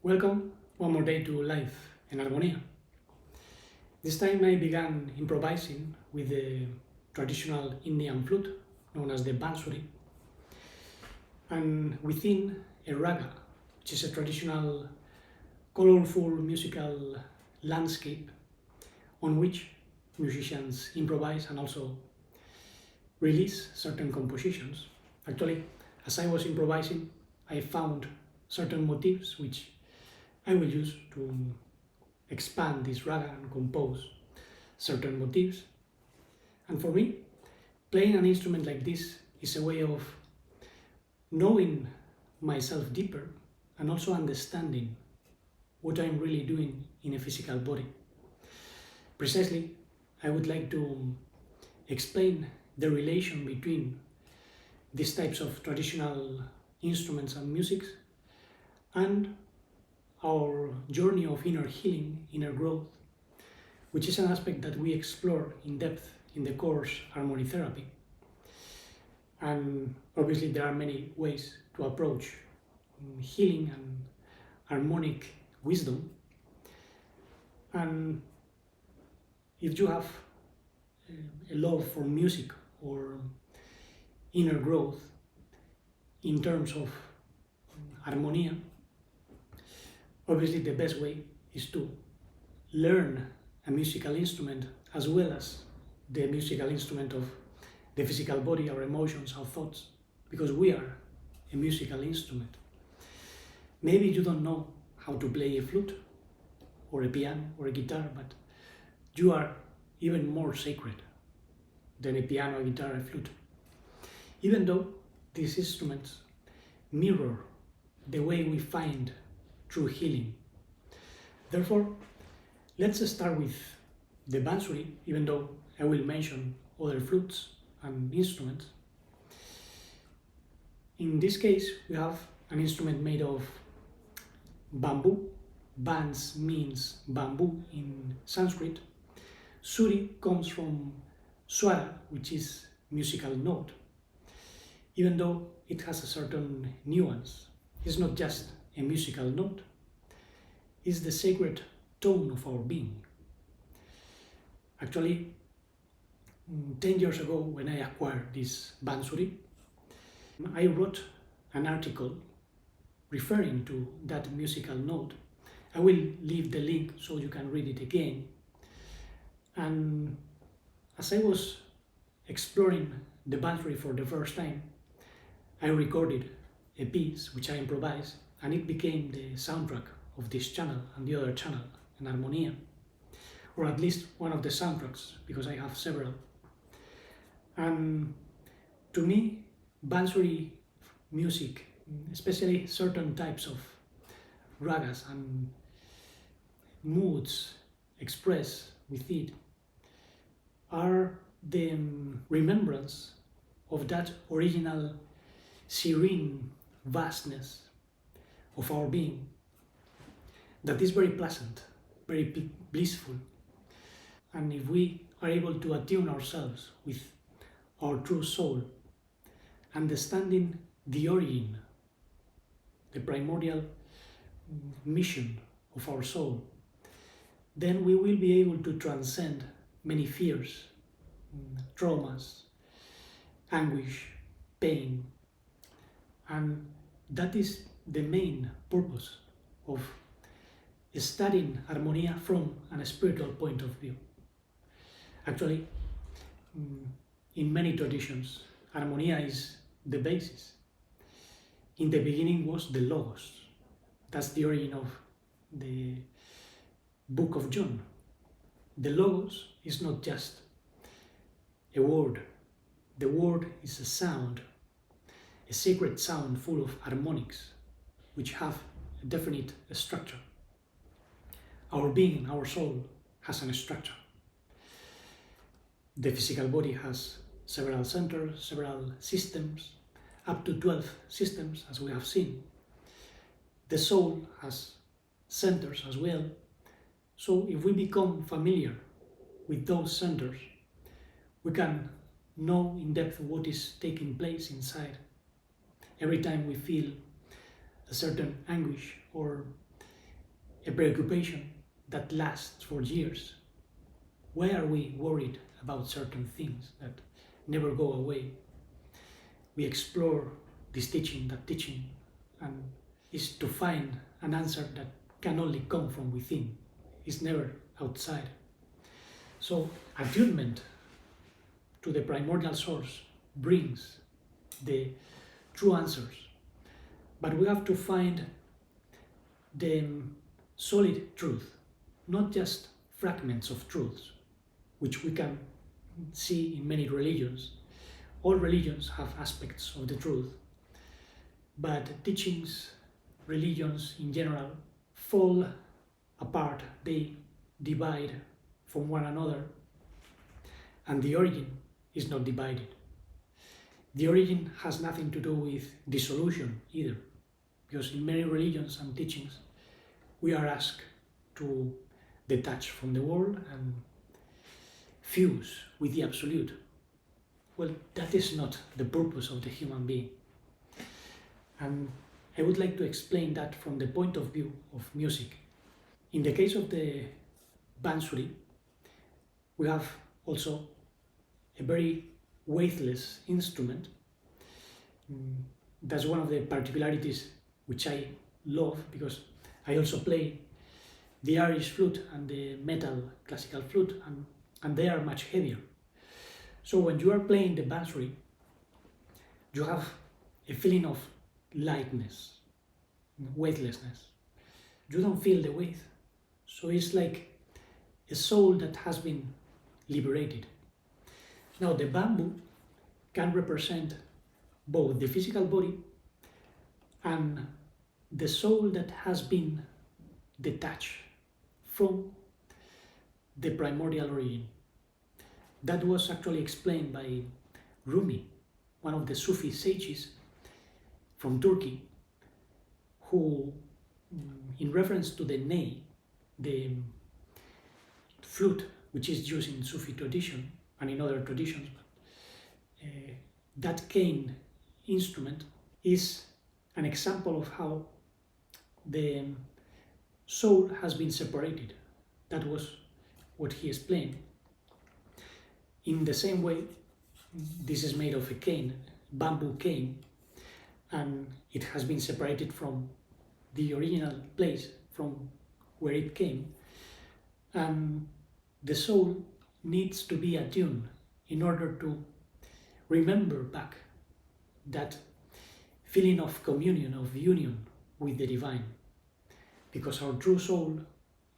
Welcome one more day to Life in Armonía. This time I began improvising with the traditional Indian flute known as the Bansuri, and within a raga, which is a traditional colorful musical landscape on which musicians improvise and also release certain compositions. Actually, as I was improvising, I found certain motifs which I will use to expand this raga and compose certain motifs. And for me, playing an instrument like this is a way of knowing myself deeper and also understanding what I'm really doing in a physical body. Precisely, I would like to explain the relation between these types of traditional instruments and musics and our journey of inner healing, inner growth, which is an aspect that we explore in depth in the course Harmony Therapy. And obviously there are many ways to approach healing and harmonic wisdom. And if you have a love for music or inner growth in terms of Armonía, obviously the best way is to learn a musical instrument as well as the musical instrument of the physical body, our emotions, our thoughts, because we are a musical instrument. Maybe you don't know how to play a flute or a piano or a guitar, but you are even more sacred than a piano, a guitar, a flute. Even though these instruments mirror the way we find true healing. Therefore, let's start with the Bansuri, even though I will mention other flutes and instruments. In this case, we have an instrument made of bamboo. Bans means bamboo in Sanskrit. Suri comes from swara, which is musical note. Even though it has a certain nuance, it's not just a musical note, it's the sacred tone of our being. Actually, 10 years ago when I acquired this Bansuri, I wrote an article referring to that musical note. I will leave the link so you can read it again. And as I was exploring the Bansuri for the first time, I recorded a piece which I improvised, and it became the soundtrack of this channel and the other channel, in Armonía, or at least one of the soundtracks, because I have several. And to me, Bansuri music, especially certain types of ragas and moods expressed with it, are the remembrance of that original serene vastness of our being that is very pleasant, very blissful. And if we are able to attune ourselves with our true soul, understanding the origin, the primordial mission of our soul, then we will be able to transcend many fears, traumas, anguish, pain. And that is the main purpose of studying Armonía from a spiritual point of view. Actually, in many traditions, Armonía is the basis. In the beginning was the Logos. That's the origin of the book of John. The Logos is not just a word. The word is a sound, a sacred sound full of harmonics, which have a definite structure. Our being, our soul, has a structure. The physical body has several centers, several systems, up to 12 systems, as we have seen. The soul has centers as well. So if we become familiar with those centers, we can know in depth what is taking place inside. Every time we feel a certain anguish or a preoccupation that lasts for years. Why are we worried about certain things that never go away? We explore this teaching, that teaching, and is to find an answer that can only come from within. It's never outside. So attunement to the primordial source brings the true answers. But we have to find the solid truth, not just fragments of truths, which we can see in many religions. All religions have aspects of the truth, but teachings, religions in general, fall apart, they divide from one another, and the origin is not divided. The origin has nothing to do with dissolution either, because in many religions and teachings we are asked to detach from the world and fuse with the absolute. Well, that is not the purpose of the human being. And I would like to explain that from the point of view of music. In the case of the Bansuri, we have also a very weightless instrument. That's one of the particularities which I love, because I also play the Irish flute and the metal classical flute, and they are much heavier. So when you are playing the Bansuri, you have a feeling of lightness, weightlessness. You don't feel the weight. So it's like a soul that has been liberated. Now the bamboo can represent both the physical body and the soul that has been detached from the primordial origin. That was actually explained by Rumi, one of the Sufi sages from Turkey, who, in reference to the ney, the flute which is used in Sufi tradition and in other traditions, that cane instrument is an example of how the soul has been separated. That was what he explained. In the same way, this is made of a cane, bamboo cane, and it has been separated from the original place from where it came. And the soul needs to be attuned in order to remember back that feeling of communion, of union with the divine. Because our true soul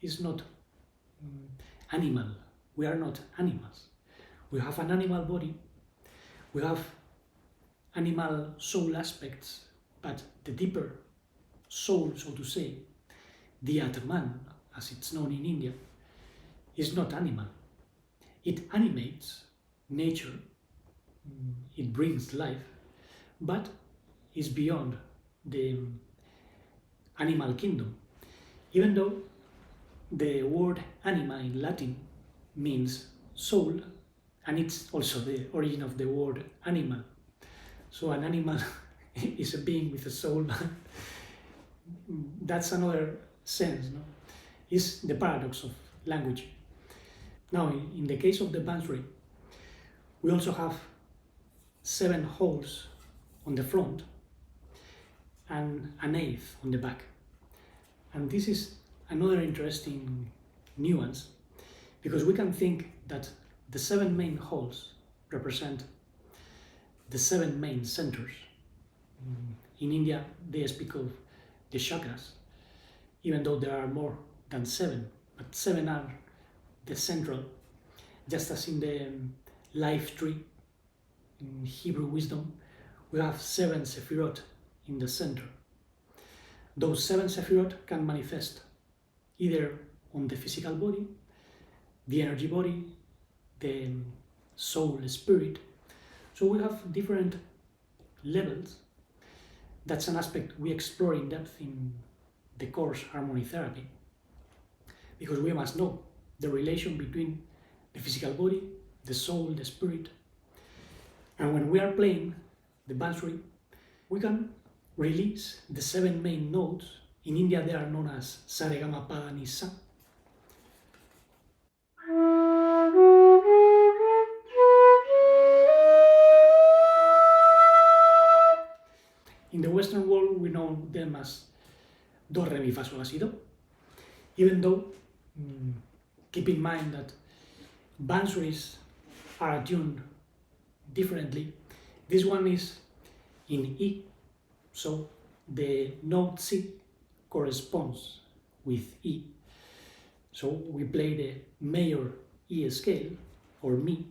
is not animal. We are not animals. We have an animal body, we have animal soul aspects, but the deeper soul, so to say, the Atman, as it's known in India, is not animal. It animates nature, it brings life, but is beyond the animal kingdom. Even though the word anima in Latin means soul, and it's also the origin of the word animal. So an animal is a being with a soul. That's another sense, no? It's the paradox of language. Now, in the case of the Bansuri, we also have 7 holes on the front and an 8th on the back. And this is another interesting nuance, because we can think that the 7 main holes represent the 7 main centers. In India, they speak of the chakras, even though there are more than 7, but 7 are the central, just as in the life tree in Hebrew wisdom, we have 7 sephirot in the center. Those 7 sephirot can manifest either on the physical body, the energy body, the soul, spirit. So we have different levels. That's an aspect we explore in depth in the course Harmony Therapy, because we must know the relation between the physical body, the soul, the spirit. And when we are playing the Bansuri, we can release the 7 main notes In India they are known as Saregama Pada Ni Sa. In the Western world we know them as Do, Re, Mi, Fa, Sol, La, Si, Do, even though keep in mind that Bansuris are tuned differently. This one is in E, so the note C corresponds with E. So we play the major E scale, or Mi,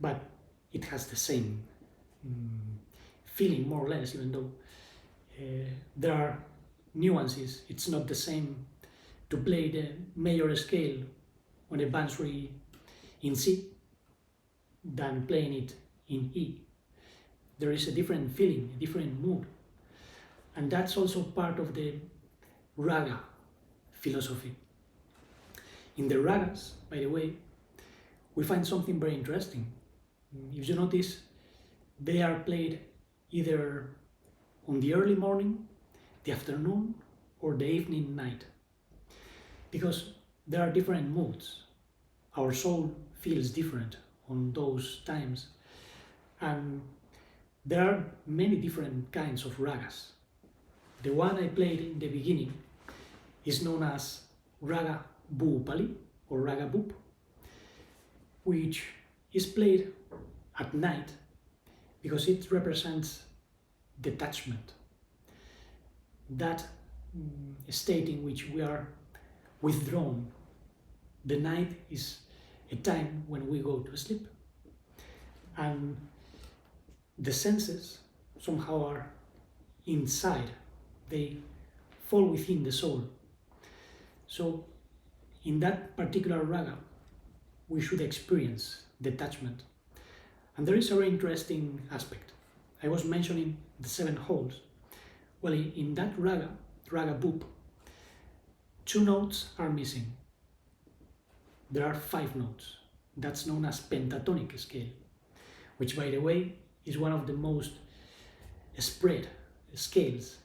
but it has the same feeling more or less, even though there are nuances. It's not the same to play the major scale on a Bansuri in C than playing it in E. There is a different feeling, a different mood. And that's also part of the Raga philosophy. In the Ragas, by the way, we find something very interesting. If you notice, they are played either on the early morning, the afternoon, or the evening night. Because there are different moods. Our soul feels different on those times. And there are many different kinds of ragas. The one I played in the beginning is known as Raga Bhupali or Raga Bhup, which is played at night because it represents detachment. That state in which we are withdrawn. The night is a time when we go to sleep. And the senses somehow are inside. They fall within the soul. So in that particular raga, we should experience detachment. And there is a very interesting aspect. I was mentioning the 7 holes. Well, in that raga, Raga Bhup, 2 notes are missing. There are 5 notes. That's known as pentatonic scale, which, by the way, is one of the most spread scales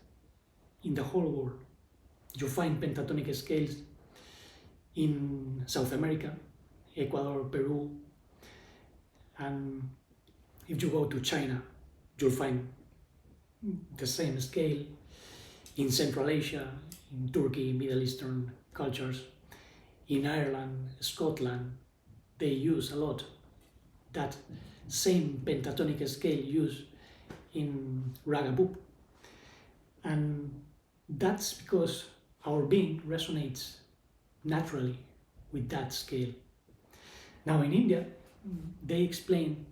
in the whole world. You find pentatonic scales in South America, Ecuador, Peru, and if you go to China, you'll find the same scale in Central Asia, in Turkey, Middle Eastern cultures, in Ireland, Scotland. They use a lot that same pentatonic scale used in Raga Bhup. And that's because our being resonates naturally with that scale. Now in India, they explain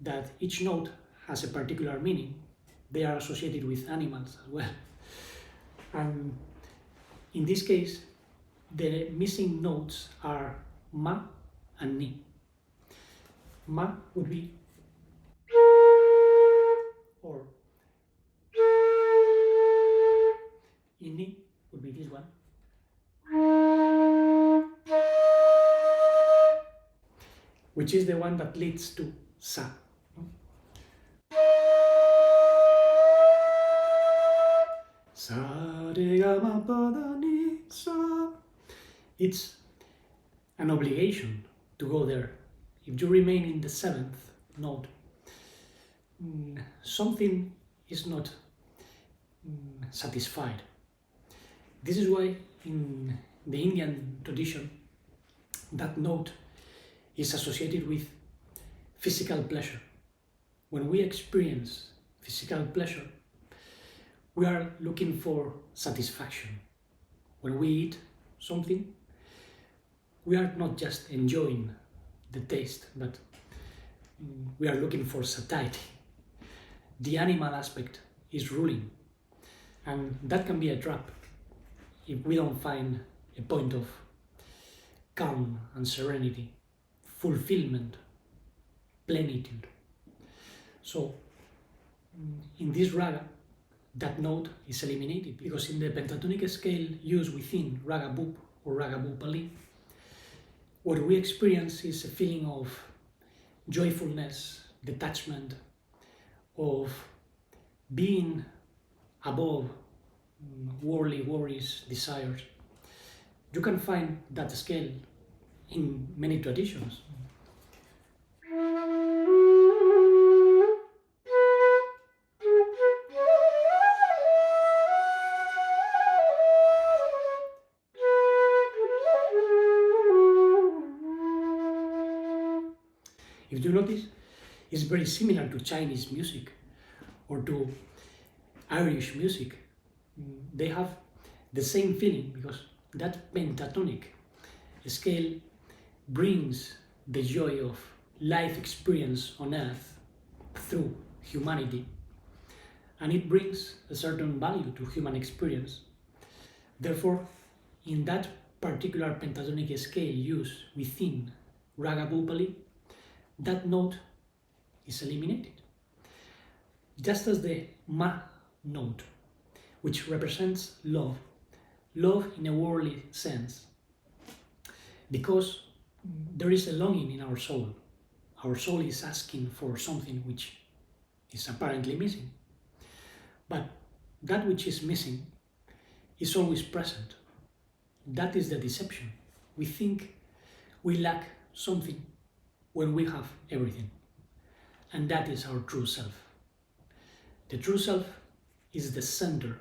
that each note has a particular meaning. They are associated with animals as well. And in this case, the missing notes are Ma and Ni. Ma would be, or Ni would be this one, which is the one that leads to Sa. Sa re ga ma pa da ni sa. It's an obligation to go there. If you remain in the 7th note, something is not satisfied. This is why in the Indian tradition, that note is associated with physical pleasure. When we experience physical pleasure, we are looking for satisfaction. When we eat something, we are not just enjoying the taste, but we are looking for satiety. The animal aspect is ruling, and that can be a trap if we don't find a point of calm and serenity, fulfillment, plenitude. So in this raga, that note is eliminated, because in the pentatonic scale used within Raga Bhup or Raga Bhupali, what we experience is a feeling of joyfulness, detachment, of being above worldly worries, desires. You can find that scale in many traditions. If you notice, it's very similar to Chinese music or to Irish music. They have the same feeling because that pentatonic scale brings the joy of life experience on earth through humanity, and it brings a certain value to human experience. Therefore, in that particular pentatonic scale used within Raga Bhupali, that note is eliminated. Just as the Ma note, which represents love, love in a worldly sense, because there is a longing in our soul. Our soul is asking for something which is apparently missing. But that which is missing is always present. That is the deception. We think we lack something when we have everything. And that is our true self. The true self is the center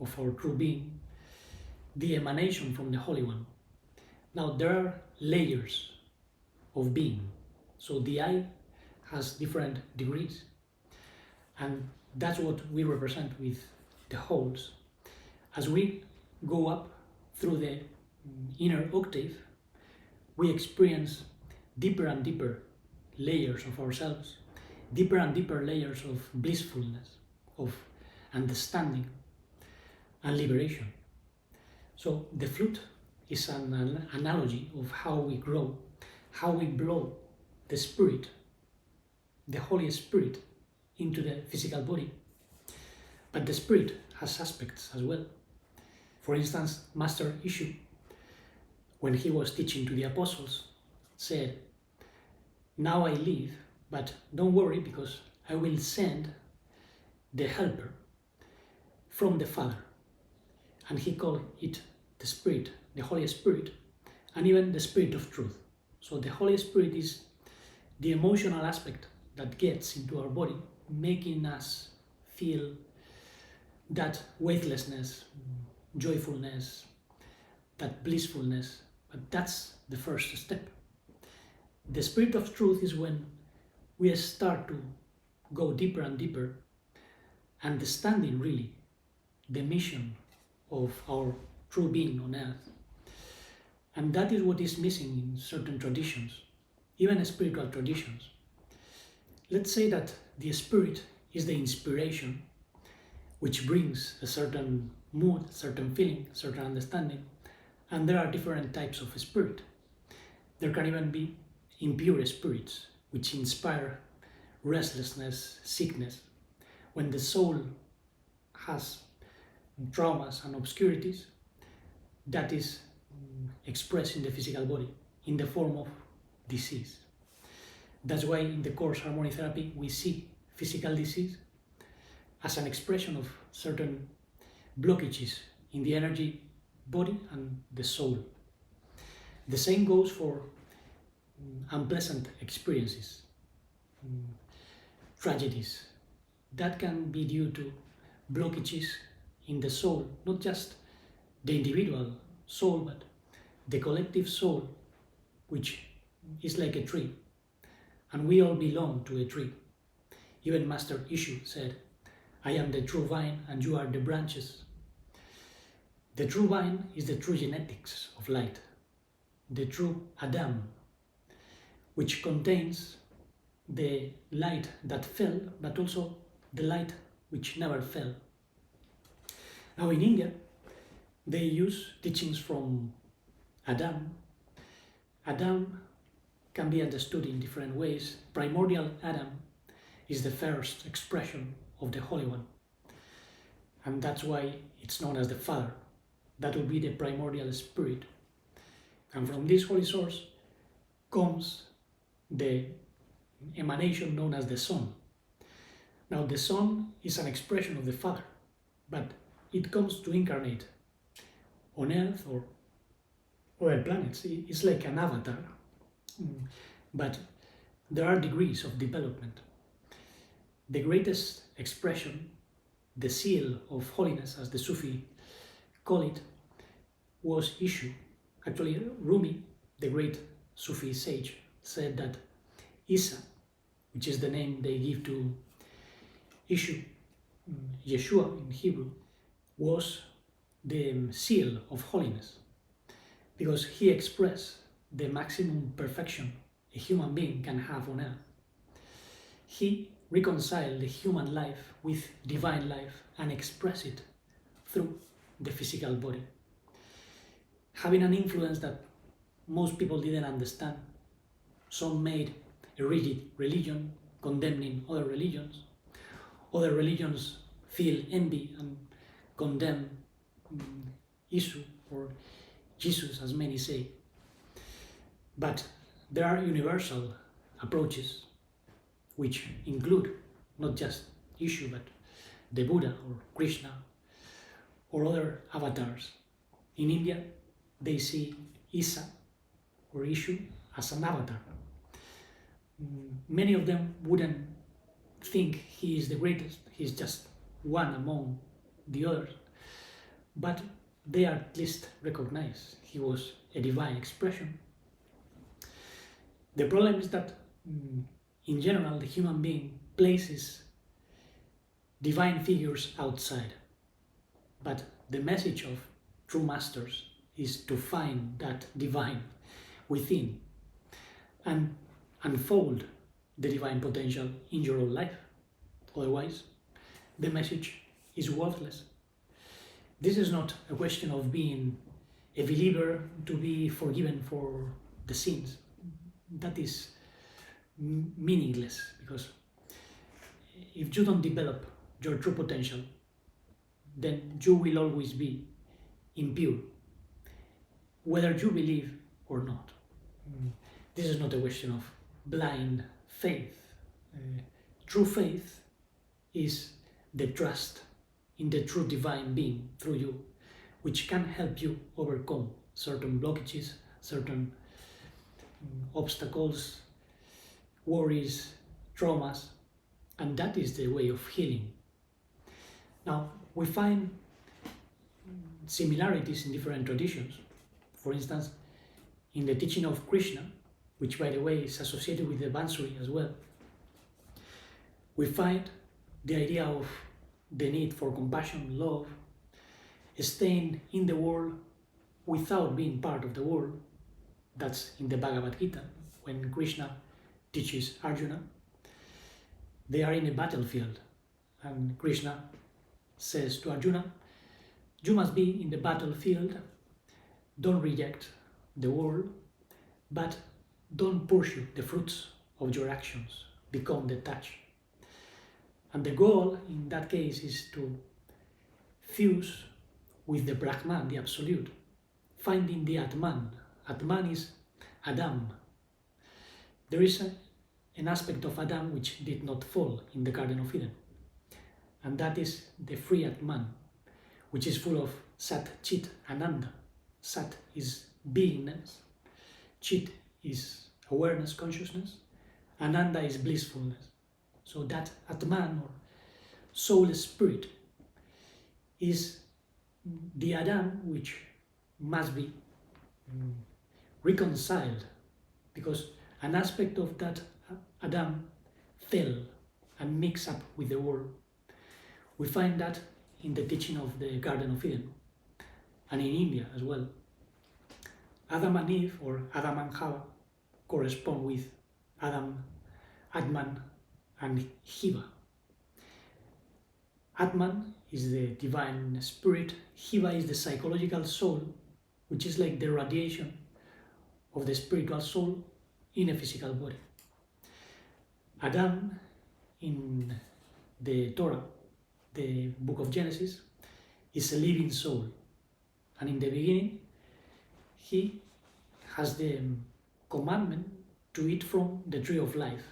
of our true being, the emanation from the Holy One. Now there are layers of being. So the I has different degrees. And that's what we represent with the holes. As we go up through the inner octave, we experience deeper and deeper layers of ourselves, deeper and deeper layers of blissfulness, of understanding and liberation. So the flute is an analogy of how we grow, how we blow the spirit, the Holy Spirit, into the physical body. But the spirit has aspects as well. For instance, Master Ishu, when he was teaching to the apostles, said, "Now I leave, but don't worry, because I will send the helper from the Father." And he called it the Spirit, the Holy Spirit, and even the Spirit of Truth. So the Holy Spirit is the emotional aspect that gets into our body, making us feel that weightlessness, joyfulness, that blissfulness. But that's the first step. The Spirit of Truth is when we start to go deeper and deeper, understanding really the mission of our true being on earth. And that is what is missing in certain traditions, even spiritual traditions. Let's say that the spirit is the inspiration which brings a certain mood, certain feeling, certain understanding, and there are different types of spirit. There can even be impure spirits which inspire restlessness, sickness. When the soul has traumas and obscurities, that is expressed in the physical body in the form of disease. That's why in the course Harmony Therapy we see physical disease as an expression of certain blockages in the energy body and the soul. The same goes for unpleasant experiences, tragedies. That can be due to blockages in the soul, not just the individual soul, but the collective soul, which is like a tree, and we all belong to a tree. Even Master Ishu said, "I am the true vine and you are the branches." The true vine is the true genetics of light, the true Adam, which contains the light that fell, but also the light which never fell. Now in India, they use teachings from Adam. Adam can be understood in different ways. Primordial Adam is the first expression of the Holy One, and that's why it's known as the Father. That will be the primordial spirit. And from this holy source comes the emanation known as the Son. Now the Son is an expression of the Father, but it comes to incarnate on Earth or other planets. It's like an avatar. But there are degrees of development. The greatest expression, the seal of holiness, as the Sufi call it, was Ishu. Actually, Rumi, the great Sufi sage, said that Isa, which is the name they give to Ishu, Yeshua in Hebrew, was the seal of holiness, because he expressed the maximum perfection a human being can have on earth. He reconciled the human life with divine life and expressed it through the physical body, having an influence that most people didn't understand. Some made a rigid religion, condemning other religions. Other religions feel envy and condemn Isu or Jesus, as many say. But there are universal approaches which include not just Ishu, but the Buddha or Krishna or other avatars. In India, they see Isa or Ishu as an avatar. Many of them wouldn't think he is the greatest, he's just one among the others, but they at least recognize he was a divine expression. The problem is that in general the human being places divine figures outside, but the message of true masters is to find that divine within and unfold the divine potential in your own life. Otherwise, the message is worthless. This is not a question of being a believer to be forgiven for the sins. That is meaningless, because if you don't develop your true potential, then you will always be impure, whether you believe or not. This is not a question of blind faith. True faith is the trust in the true divine being through you, which can help you overcome certain blockages, certain obstacles, worries, traumas, and that is the way of healing. Now, we find similarities in different traditions. For instance, in the teaching of Krishna, which by the way is associated with the Bansuri as well, we find the idea of the need for compassion, love, staying in the world without being part of the world. That's in the Bhagavad Gita, when Krishna teaches Arjuna. They are in a battlefield, and Krishna says to Arjuna, you must be in the battlefield, don't reject the world, but don't pursue the fruits of your actions, become detached. And the goal in that case is to fuse with the Brahman, the Absolute, finding the Atman. Atman is Adam. There is an aspect of Adam which did not fall in the Garden of Eden, and that is the free Atman, which is full of Sat, Chit, Ananda. Sat is beingness, Chit is awareness, consciousness, Ananda is blissfulness. So that Atman or soul spirit is the Adam which must be reconciled, because an aspect of that Adam fell and mixed up with the world. We find that in the teaching of the Garden of Eden and in India as well. Adam and Eve, or Adam and Hava, correspond with Adam, Atman, and Shiva. Atman is the divine spirit, Shiva is the psychological soul, which is like the radiation of the spiritual soul in a physical body. Adam, in the Torah, the book of Genesis, is a living soul, and in the beginning he has the commandment to eat from the tree of life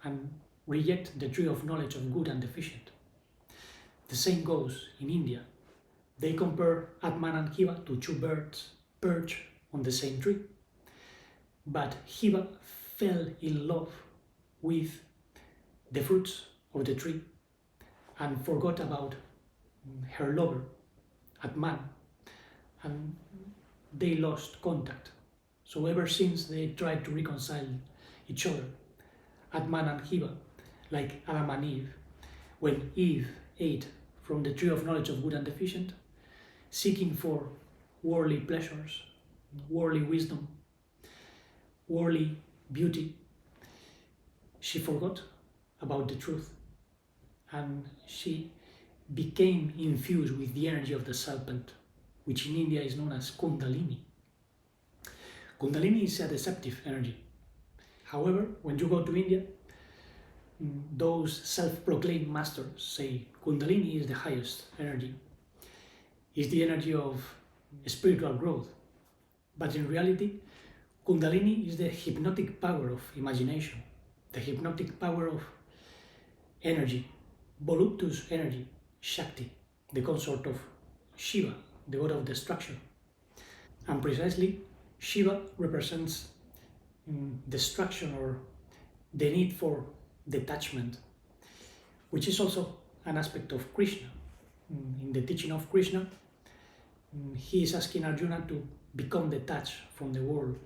and reject the tree of knowledge of good and deficient. The same goes in India. They compare Atman and Shiva to two birds perched on the same tree. But Shiva fell in love with the fruits of the tree and forgot about her lover, Atman, and they lost contact. So ever since they tried to reconcile each other, Atman and Shiva, like Adam and Eve, when Eve ate from the tree of knowledge of good and deficient, seeking for worldly pleasures, worldly wisdom, worldly beauty, she forgot about the truth and she became infused with the energy of the serpent, which in India is known as Kundalini. Kundalini is a deceptive energy. However, when you go to India, those self-proclaimed masters say Kundalini is the highest energy, is the energy of spiritual growth. But in reality, Kundalini is the hypnotic power of imagination, the hypnotic power of energy, voluptuous energy, Shakti, the consort of Shiva, the god of destruction. And precisely, Shiva represents destruction or the need for detachment, which is also an aspect of Krishna. In the teaching of Krishna, he is asking Arjuna to become detached from the world.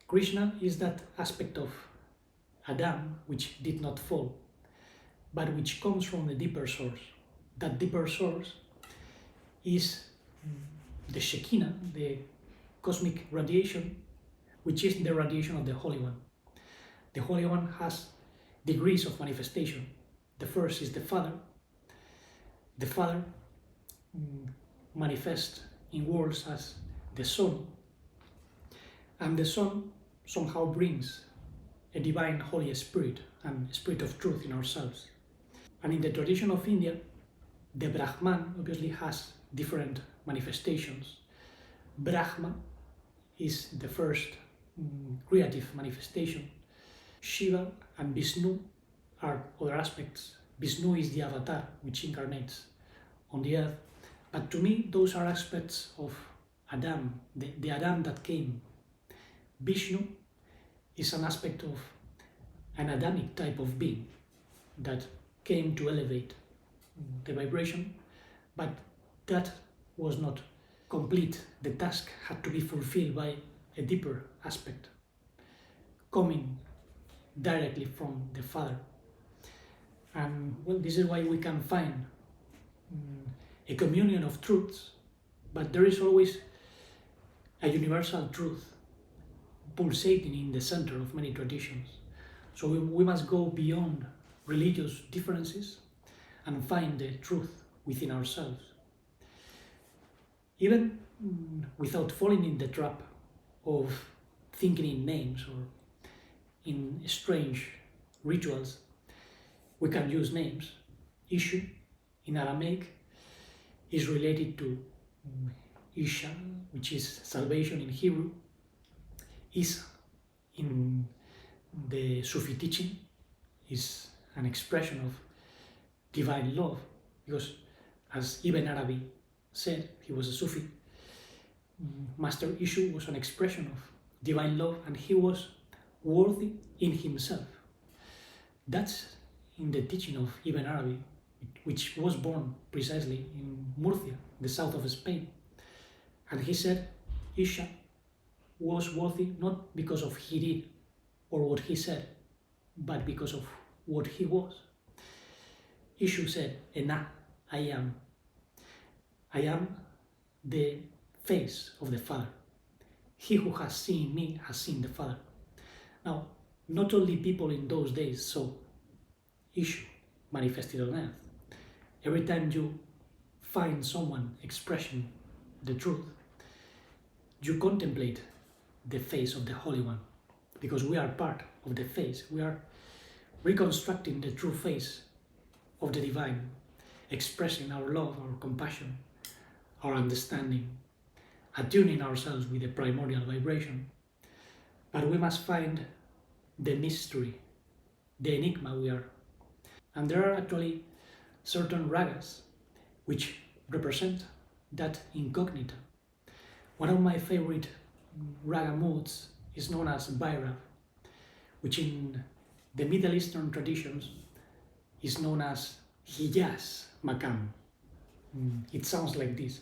Krishna is that aspect of Adam which did not fall, but which comes from the deeper source. That deeper source is the Shekinah, the cosmic radiation, which is the radiation of the Holy One. The Holy One has degrees of manifestation. The first is the Father. The Father manifests in worlds as the Son, and the Son somehow brings a divine Holy Spirit and Spirit of truth in ourselves. And in the tradition of India, the Brahman obviously has different manifestations. Brahma is the first creative manifestation. Shiva and Vishnu are other aspects. Vishnu is the avatar which incarnates on the earth. But to me, those are aspects of Adam, the Adam that came. Vishnu is an aspect of an Adamic type of being that came to elevate the vibration, but that was not complete. The task had to be fulfilled by a deeper aspect, coming directly from the Father. And well, this is why we can find a communion of truths, but there is always a universal truth pulsating in the center of many traditions. So we must go beyond religious differences and find the truth within ourselves. Even without falling in the trap of thinking in names or in strange rituals, we can use names. Ishu in Aramaic is related to Isha, which is salvation in Hebrew. Is in the Sufi teaching is an expression of divine love, because as Ibn Arabi said, he was a Sufi, Master Ishu was an expression of divine love and he was worthy in himself. That's in the teaching of Ibn Arabi, which was born precisely in Murcia, the south of Spain. And he said Isha was worthy not because of he did or what he said, but because of what he was. Ishu said, Ena, I am. I am the face of the Father. He who has seen me has seen the Father. Now, not only people in those days saw Ishu manifested on earth. Every time you find someone expressing the truth, you contemplate the face of the Holy One, because we are part of the face. We are reconstructing the true face of the divine, expressing our love, our compassion, our understanding, attuning ourselves with the primordial vibration. But we must find the mystery, the enigma we are. And there are actually certain ragas which represent that incognita. One of my favorite raga moods is known as Bhairav, which in the Middle Eastern traditions is known as Hijaz Makam. It sounds like this.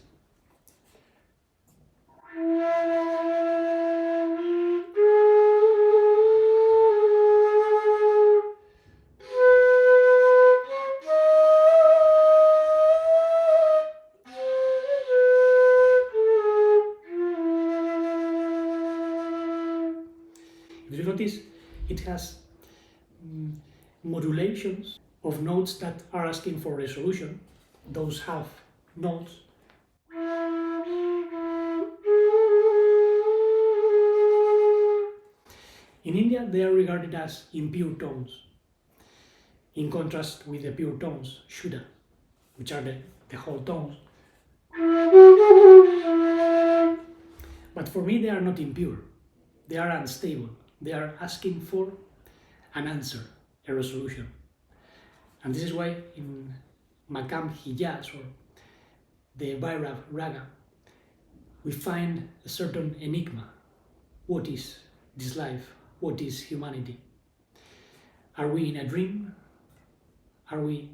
If you notice, it has modulations of notes that are asking for resolution, those half notes. In India, they are regarded as impure tones, in contrast with the pure tones, Shuddha, which are the whole tones. But for me, they are not impure. They are unstable. They are asking for an answer, a resolution. And this is why in Makam Hijaz, or the Bhairav Raga, we find a certain enigma. What is this life? What is humanity? Are we in a dream? Are we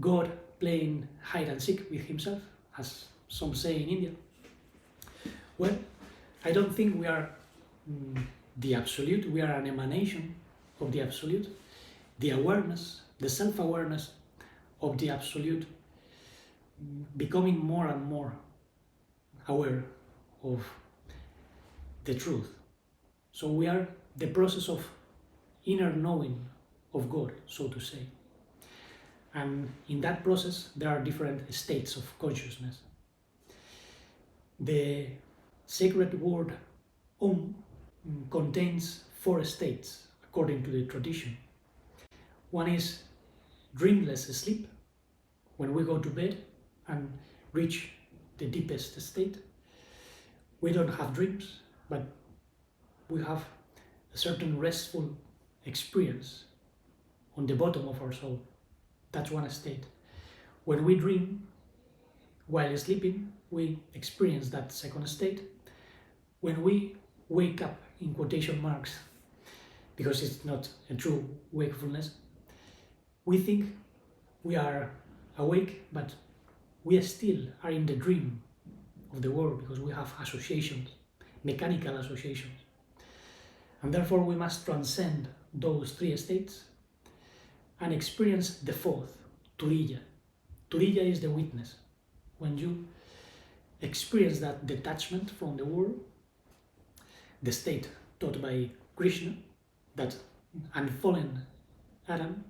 God playing hide and seek with himself, as some say in India? Well, I don't think we are the absolute. We are an emanation of the absolute. The awareness, the self-awareness of the absolute, becoming more and more aware of the truth. So we are the process of inner knowing of God, so to say. And in that process, there are different states of consciousness. The sacred word Om contains 4 states, according to the tradition. One is dreamless sleep, when we go to bed and reach the deepest state. We don't have dreams, but we have a certain restful experience on the bottom of our soul. That's one state. When we dream while sleeping, we experience that second state. When we wake up, in quotation marks, because it's not a true wakefulness, we think we are awake, but we still are in the dream of the world, because we have associations, mechanical associations. And therefore we must transcend those 3 states and experience the 4th, Turiya. Turiya is the witness. When you experience that detachment from the world, the state taught by Krishna, that unfallen Adam,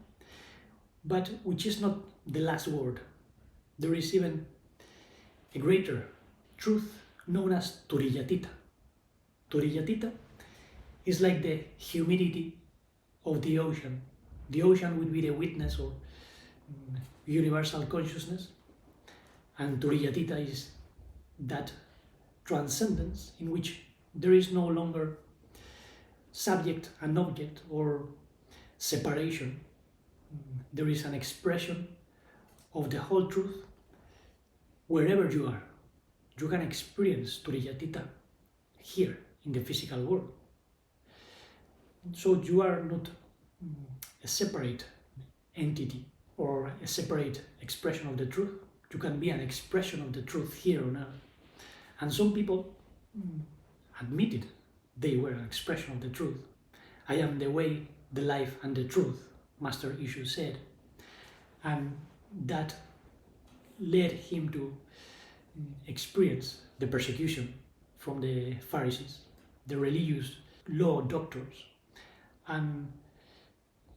but which is not the last word. There is even a greater truth known as Turiyatita. Turiyatita is like the humidity of the ocean. The ocean would be the witness of universal consciousness, and Turiyatita is that transcendence in which there is no longer subject and object or separation. There is an expression of the whole truth wherever you are. You can experience Turiyatita here in the physical world. So you are not a separate entity or a separate expression of the truth. You can be an expression of the truth here on earth. And some people admitted they were an expression of the truth. I am the way, the life, and the truth, Master Ishu said. And that led him to experience the persecution from the Pharisees, the religious law doctors. And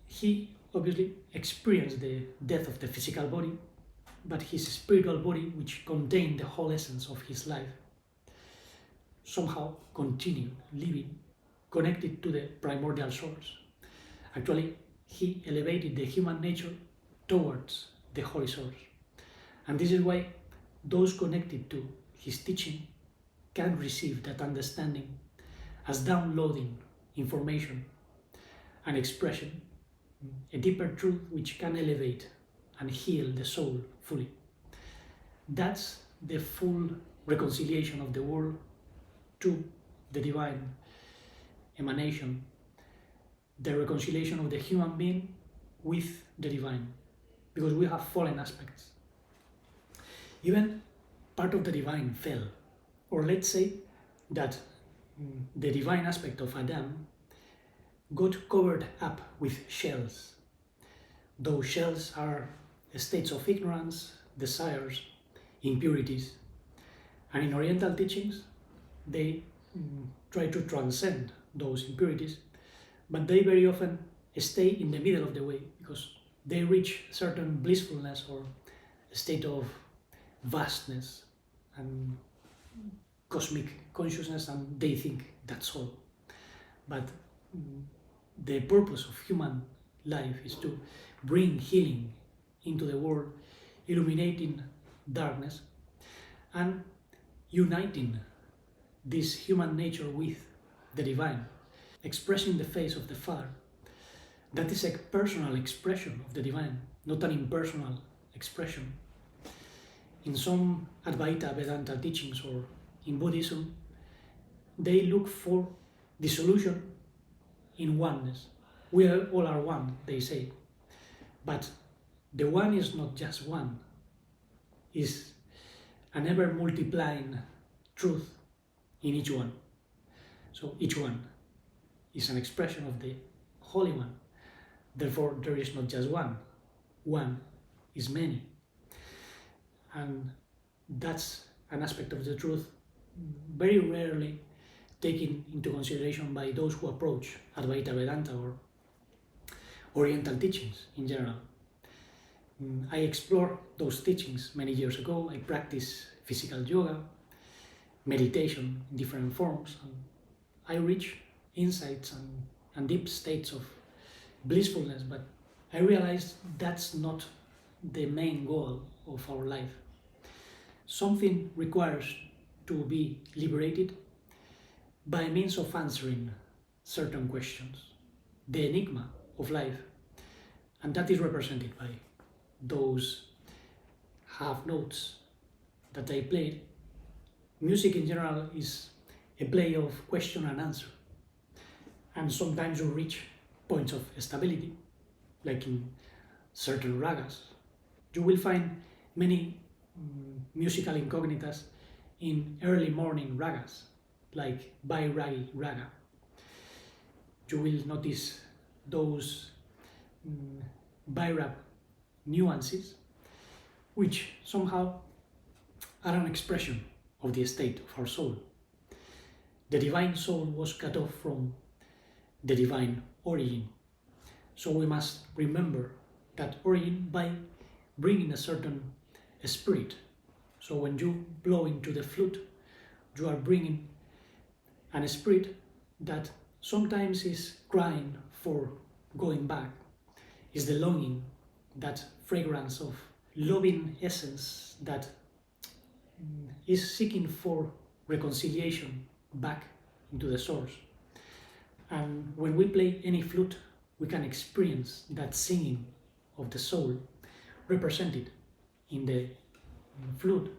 he obviously experienced the death of the physical body, but his spiritual body, which contained the whole essence of his life, somehow continued living, connected to the primordial source. Actually, he elevated the human nature towards the holy source. And this is why those connected to his teaching can receive that understanding as downloading information and expression, a deeper truth which can elevate and heal the soul fully. That's the full reconciliation of the world to the divine emanation, the reconciliation of the human being with the divine, because we have fallen aspects. Even part of the divine fell, or let's say that the divine aspect of Adam got covered up with shells. Those shells are states of ignorance, desires, impurities. And in Oriental teachings, they try to transcend those impurities, but they very often stay in the middle of the way because they reach certain blissfulness or a state of vastness and cosmic consciousness, and they think that's all. But the purpose of human life is to bring healing into the world, illuminating darkness and uniting this human nature with the divine, expressing the face of the Father. That is a personal expression of the divine, not an impersonal expression. In some Advaita Vedanta teachings or in Buddhism, they look for dissolution in oneness. We all are one, they say. But the one is not just one, is an ever multiplying truth in each one. So each one is an expression of the Holy One. Therefore, there is not just one. One is many. And that's an aspect of the truth very rarely taken into consideration by those who approach Advaita Vedanta or Oriental teachings in general. I explored those teachings many years ago. I practiced physical yoga, meditation in different forms, and I reach insights and deep states of blissfulness, but I realized that's not the main goal of our life. Something requires to be liberated by means of answering certain questions, the enigma of life, and that is represented by those half notes that I played. Music in general is a play of question and answer, and sometimes you reach points of stability, like in certain ragas. You will find many musical incognitas in early morning ragas, like Bairagi raga. You will notice those Bhairab nuances, which somehow are an expression of the state of our soul. The divine soul was cut off from the divine origin. So we must remember that origin by bringing a certain spirit. So when you blow into the flute, you are bringing an spirit that sometimes is crying for going back, is the longing, that fragrance of loving essence that is seeking for reconciliation back into the source. And when we play any flute, we can experience that singing of the soul represented in the flute.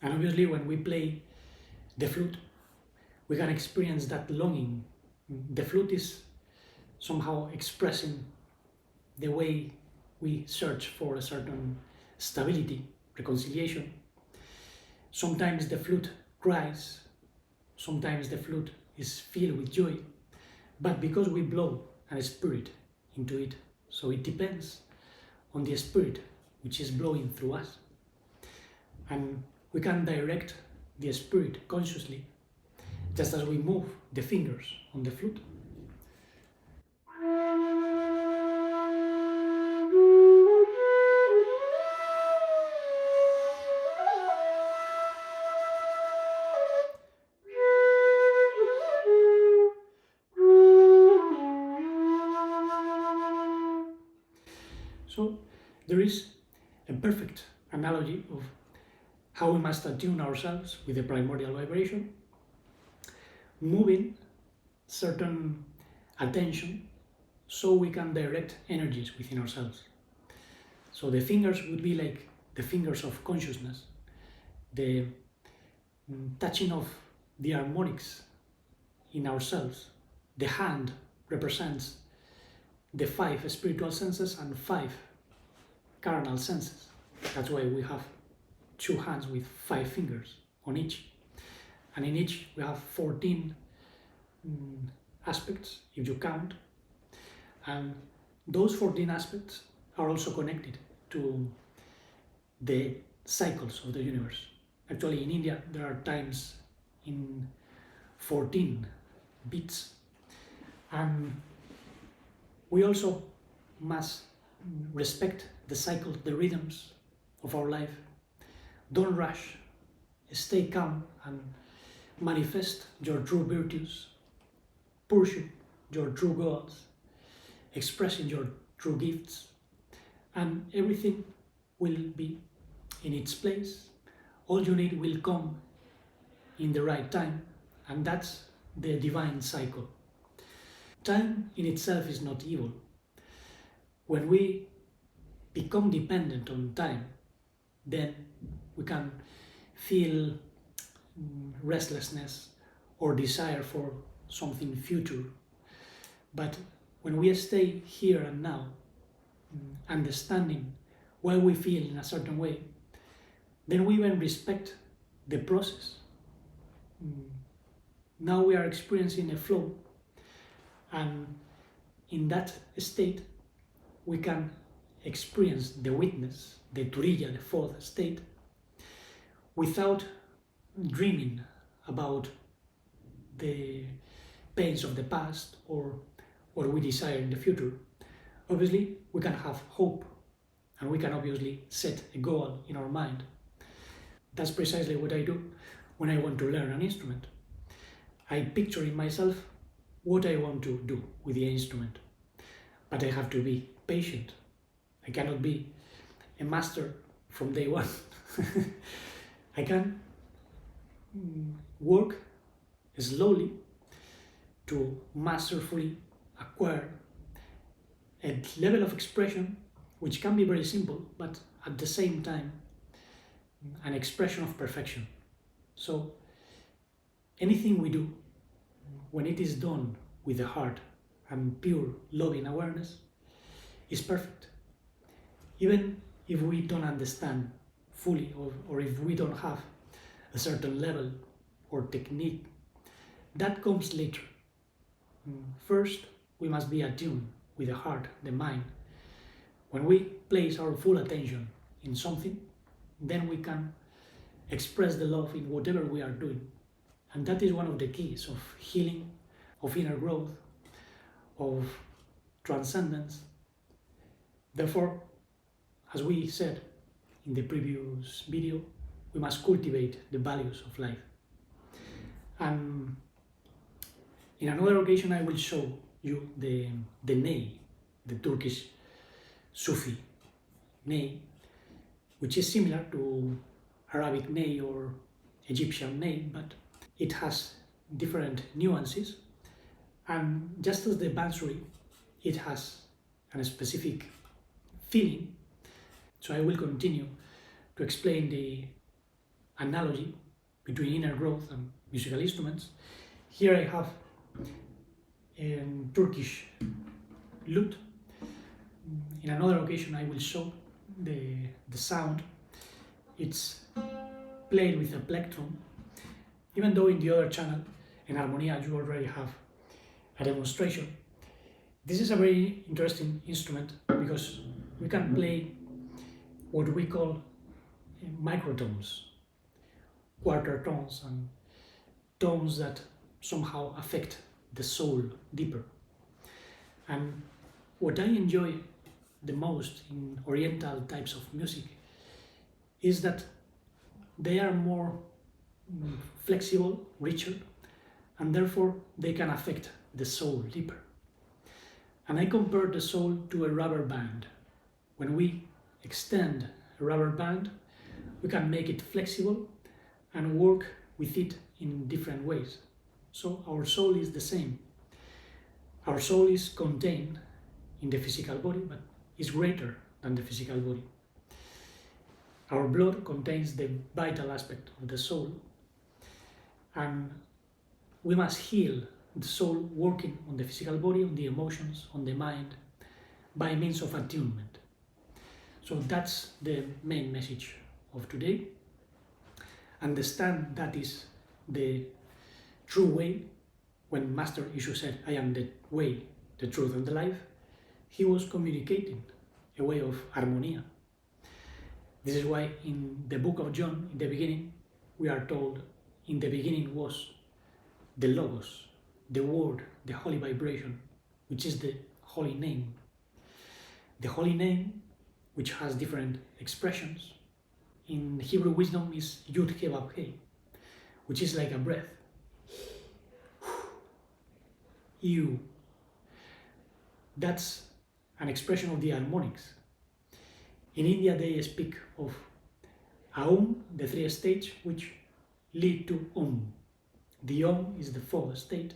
And obviously when we play the flute, we can experience that longing. The flute is somehow expressing the way we search for a certain stability, reconciliation. Sometimes the flute cries, sometimes the flute is filled with joy, but because we blow a spirit into it, so it depends on the spirit which is blowing through us. And we can direct the spirit consciously, just as we move the fingers on the flute. So there is a perfect analogy of how we must attune ourselves with the primordial vibration, moving certain attention so we can direct energies within ourselves. So the fingers would be like the fingers of consciousness, the touching of the harmonics in ourselves. The hand represents the 5 spiritual senses and 5 carnal senses. That's why we have 2 hands with 5 fingers on each. And in each we have 14 aspects, if you count. And those 14 aspects are also connected to the cycles of the universe. Actually, in India, there are times in 14 beats. And we also must respect the cycles, the rhythms of our life. Don't rush. Stay calm and manifest your true virtues. Pursue your true goals. Expressing your true gifts. And everything will be in its place. All you need will come in the right time, and that's the divine cycle. Time in itself is not evil. When we become dependent on time, then we can feel restlessness or desire for something future. But when we stay here and now, understanding why we feel in a certain way, then we even respect the process. Now we are experiencing a flow, and in that state we can experience the witness, the turiya, the 4th state, without dreaming about the pains of the past or what we desire in the future. Obviously, we can have hope, and we can obviously set a goal in our mind. That's precisely what I do when I want to learn an instrument. I picture in myself what I want to do with the instrument, but I have to be patient. I cannot be a master from day one. I can work slowly to masterfully acquire a level of expression which can be very simple, but at the same time an expression of perfection. So anything we do, when it is done with the heart and pure loving awareness, is perfect. Even if we don't understand fully, or if we don't have a certain level or technique, that comes later. First, we must be attuned with the heart, the mind. When we place our full attention in something, then we can express the love in whatever we are doing. And that is one of the keys of healing, of inner growth, of transcendence. Therefore, as we said in the previous video, we must cultivate the values of life. And in another occasion, I will show you the ney, the Turkish Sufi ney, which is similar to Arabic ney or Egyptian ney, but it has different nuances. And just as the Bansuri, it has a specific feeling. So I will continue to explain the analogy between inner growth and musical instruments. Here I have a Turkish lute. In another occasion I will show the sound. It's played with a plectrum, even though in the other channel, in Armonía, you already have a demonstration. This is a very interesting instrument because we can play what we call microtones, quarter tones, and tones that somehow affect the soul deeper. And what I enjoy the most in Oriental types of music is that they are more flexible, richer, and therefore they can affect the soul deeper. And I compare the soul to a rubber band. When we extend a rubber band, we can make it flexible and work with it in different ways. So our soul is the same. Our soul is contained in the physical body, but is greater than the physical body. Our blood contains the vital aspect of the soul, and we must heal the soul working on the physical body, on the emotions, on the mind, by means of attunement. So that's the main message of today. Understand that is the true way. When Master Ishu said, I am the way, the truth and the life, he was communicating a way of Armonía. This is why in the book of John, in the beginning, we are told, in the beginning was the Logos, the word, the holy vibration, which is the holy name. The holy name, which has different expressions, in Hebrew wisdom is Yud He Vav He, which is like a breath. You. That's an expression of the harmonics. In India, they speak of Aum, the three states which lead to The Om is the fourth state,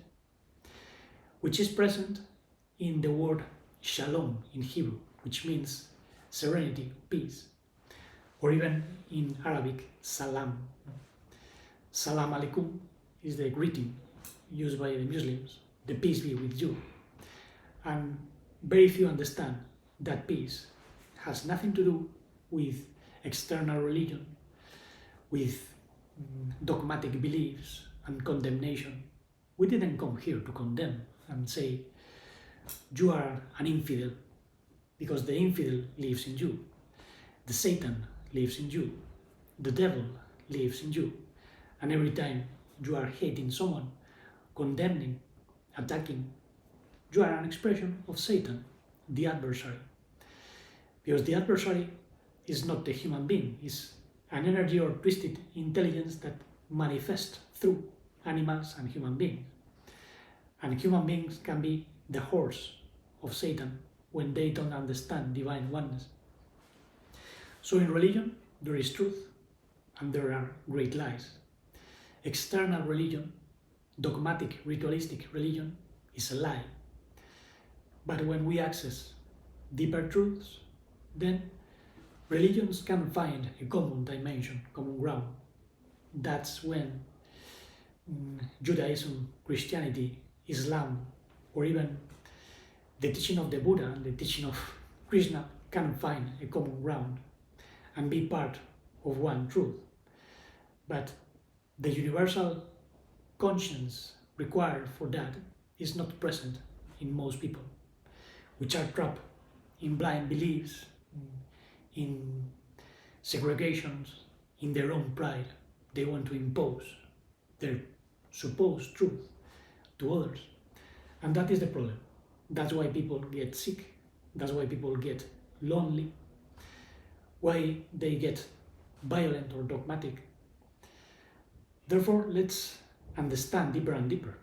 which is present in the word Shalom in Hebrew, which means serenity, peace, or even in Arabic, Salam. Salam alaikum is the greeting used by the Muslims, the peace be with you. And very few understand that peace has nothing to do with external religion, with dogmatic beliefs and condemnation. We didn't come here to condemn and say, you are an infidel, because the infidel lives in you. The Satan lives in you. The devil lives in you. And every time you are hating someone, condemning, attacking, you are an expression of Satan, the adversary. Because the adversary is not the human being, it's an energy or twisted intelligence that manifests through animals and human beings. And human beings can be the horse of Satan when they don't understand divine oneness. So in religion, there is truth and there are great lies. External religion, dogmatic, ritualistic religion, is a lie. But when we access deeper truths, then religions can find a common dimension, common ground. That's when Judaism, Christianity, Islam, or even the teaching of the Buddha and the teaching of Krishna can find a common ground and be part of one truth. But the universal conscience required for that is not present in most people, which are trapped in blind beliefs, in segregations, in their own pride. They want to impose their supposed truth to others. And that is the problem. That's why people get sick. That's why people get lonely. Why they get violent or dogmatic. Therefore, let's understand deeper and deeper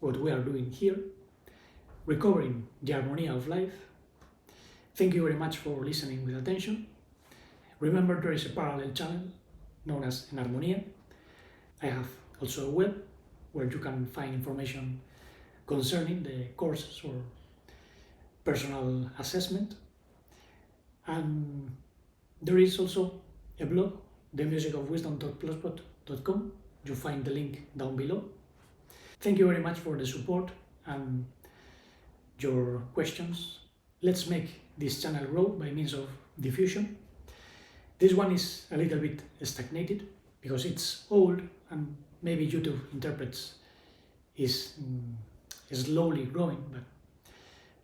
what we are doing here, recovering the harmonia of life. Thank you very much for listening with attention. Remember, there is a parallel channel known as Armonía. I have also a web where you can find information concerning the courses or personal assessment. And there is also a blog, themusicofwisdom.blogspot.com. You find the link down below. Thank you very much for the support and your questions. Let's make this channel grow by means of diffusion. This one is a little bit stagnated because it's old and maybe YouTube interprets is slowly growing, but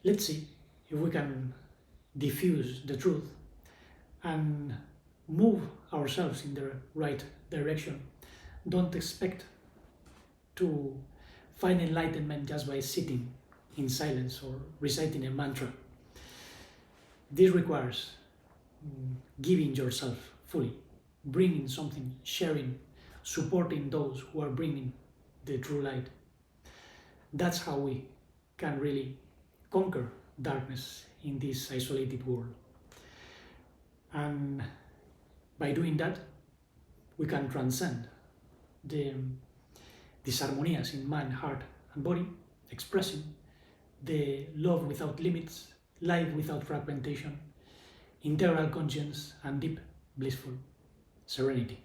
let's see if we can diffuse the truth and move ourselves in the right direction. Don't expect to find enlightenment just by sitting in silence or reciting a mantra. This requires giving yourself fully, bringing something, sharing, supporting those who are bringing the true light. That's how we can really conquer darkness in this isolated world. And By doing that, we can transcend the disharmonias in mind, heart, and body, expressing the love without limits, life without fragmentation, integral conscience, and deep, blissful serenity.